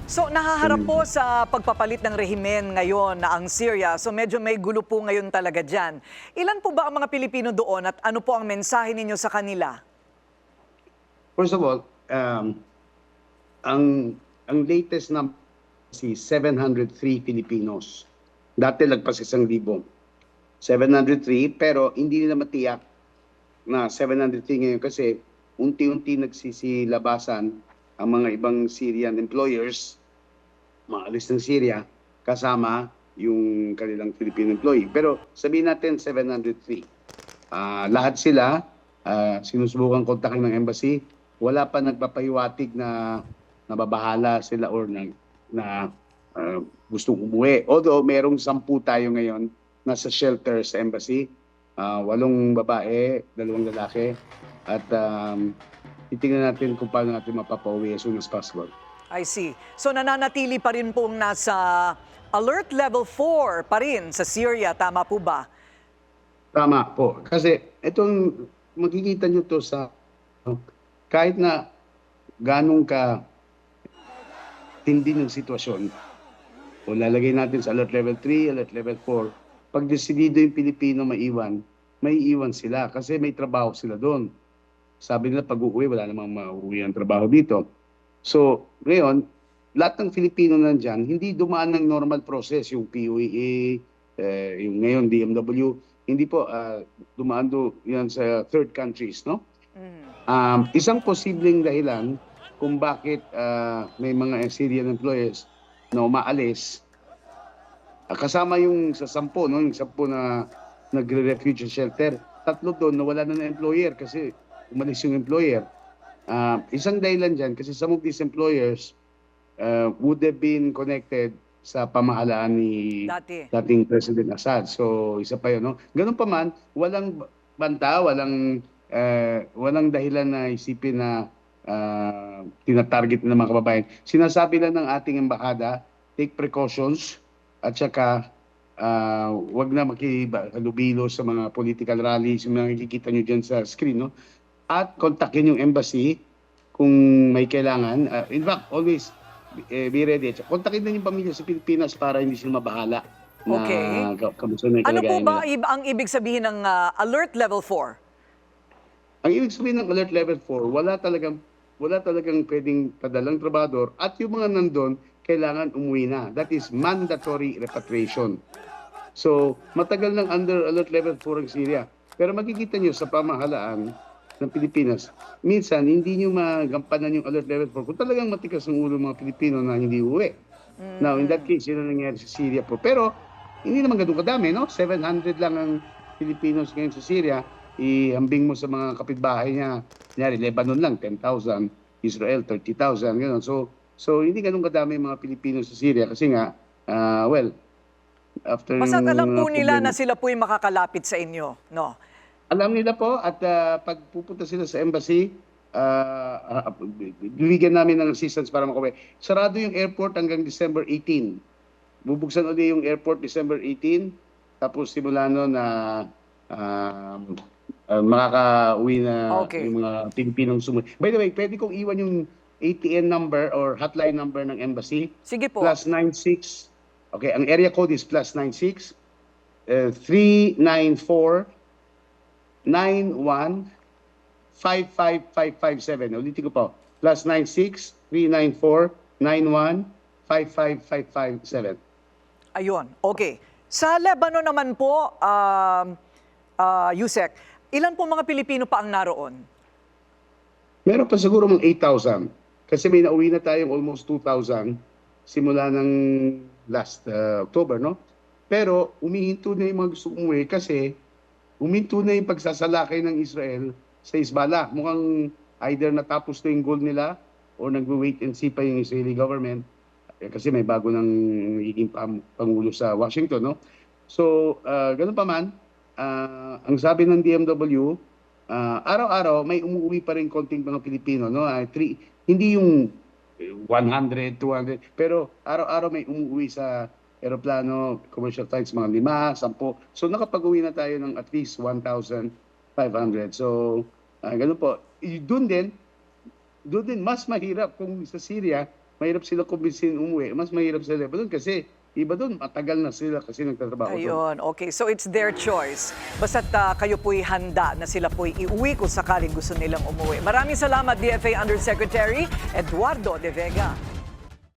So nahaharap po sa pagpapalit ng rehimen ngayon na ang Syria. So medyo may gulo po ngayon talaga dyan. Ilan po ba ang mga Pilipino doon at ano po ang mensahe ninyo sa kanila? First of all, ang ang latest na si 703 Filipinos. Dati lagpas 1,000. 703 pero hindi nila matiyak na 703 ngayon kasi unti-unti nagsisilabasan ang mga ibang Syrian employers, maalis ng Syria, kasama yung kanilang Filipino employee. Pero sabihin natin 703. Lahat sila sinusubukan kontakin ng embassy. Wala pa nagpapahiwatig na nababahala sila or gustong umuwi. Although merong 10 tayo ngayon nasa shelter sa embassy. 8 babae, 2 lalaki. At titingnan natin kung paano natin mapapauwi as soon as possible. I see. So nananatili pa rin pong nasa alert level 4 pa rin sa Syria. Tama po ba? Tama po. Kasi itong makikita nyo to sa kahit na ganong ka tindi ng sitwasyon o lalagay natin sa alert level 3, alert level 4, pag desidido yung Pilipino maiwan, may iwan sila kasi may trabaho sila doon. Sabi nila pag uuwi, wala namang mauwi ang trabaho dito. So, ngayon, lahat ng Filipino nandyan, hindi dumaan ng normal process, yung PUEA, yung ngayon DMW, hindi po dumaan yan sa third countries, no? Isang posibleng dahilan kung bakit may mga Syrian employees na umaalis, kasama yung sa 10, no? Yung 10 na nagre-refugee shelter, 3 doon nawala na ng employer kasi umalis yung employer. Isang dahilan dyan kasi some of these employers would have been connected sa pamahalaan ni dating President Assad. So, isa pa yun, no? Ganun pa man, walang banta, walang dahilan na isipin na tinatarget ng mga kababayan. Sinasabi lang ng ating embahada, take precautions at saka wag na makilubilo sa mga political rallies, yung mga nakikita nyo dyan sa screen, no? At kontakin yung embassy kung may kailangan. In fact, always be ready. Kontakin din yung pamilya sa Pilipinas para hindi sila mabahala na kamusta na yung Ano po kalagayan ba nila. ang ibig sabihin ng alert level 4? Ang ibig sabihin ng alert level 4, wala talagang pwedeng padalang trabador at yung mga nandun, kailangan umuwi na. That is mandatory repatriation. So, matagal nang under alert level 4 ang Syria. Pero makikita nyo sa pamahalaan ng Pilipinas, minsan hindi nyo magampanan yung alert level 4 kung talagang matikas ang ulo ng mga Pilipino na hindi uwi. Now, in that case, yun ang nangyari sa Syria po. Pero, hindi naman ganun kadami, no? 700 lang ang Filipinos ngayon sa Syria. Ihambing mo sa mga kapitbahay niya. Kunyari, Lebanon lang, 10,000. Israel, 30,000. Ganun. So, hindi ganun kadami ang mga Pilipino sa Syria. Kasi nga, after... Basta alam po nila na sila po yung makakalapit sa inyo, no? Alam nila po at pag pupunta sila sa embassy, bibigyan namin ng assistance para makauwi. Sarado yung airport hanggang December 18. Bubuksan ulit yung airport December 18. Tapos simula noon na makaka-uwi na yung mga Pilipinong sumunod. By the way, pwede kong iwan yung ATN number or hotline number ng embassy. Sige po. +96. Okay, ang area code is +96 394 91-55557. Ulitin ko po. +96-394-91-55557. Ayun, okay. Sa Lebanon naman po, Yusek, ilan po mga Pilipino pa ang naroon? Meron pa siguro mga 8,000. Kasi may nauwi na tayong almost 2,000 simula ng last October, no? Pero umihinto na yung mga gusto umuwi kasi uminto na yung pagsasalakay ng Israel sa Hezbollah. Mukhang either natapos na yung goal nila o nag-wait and see pa yung Israeli government kasi may bago ng nagiging pangulo sa Washington, no? So, ganun pa man, ang sabi ng DMW, araw-araw may umuwi pa rin konting mga Pilipino, no? Hindi yung 100, 200, pero araw-araw may umuwi sa aeroplano, commercial flights, mga 5, 10. So nakapag-uwi na tayo ng at least 1,500. So ganun po. Doon din mas mahirap kung sa Syria, mahirap sila kumbinsin umuwi. Mas mahirap sa Lebanon kasi iba doon, matagal na sila kasi nagtatrabaho doon. Ayun, okay. So it's their choice. Basta't kayo po'y handa na sila po'y iuwi kung sakaling gusto nilang umuwi. Maraming salamat, DFA Undersecretary Eduardo De Vega.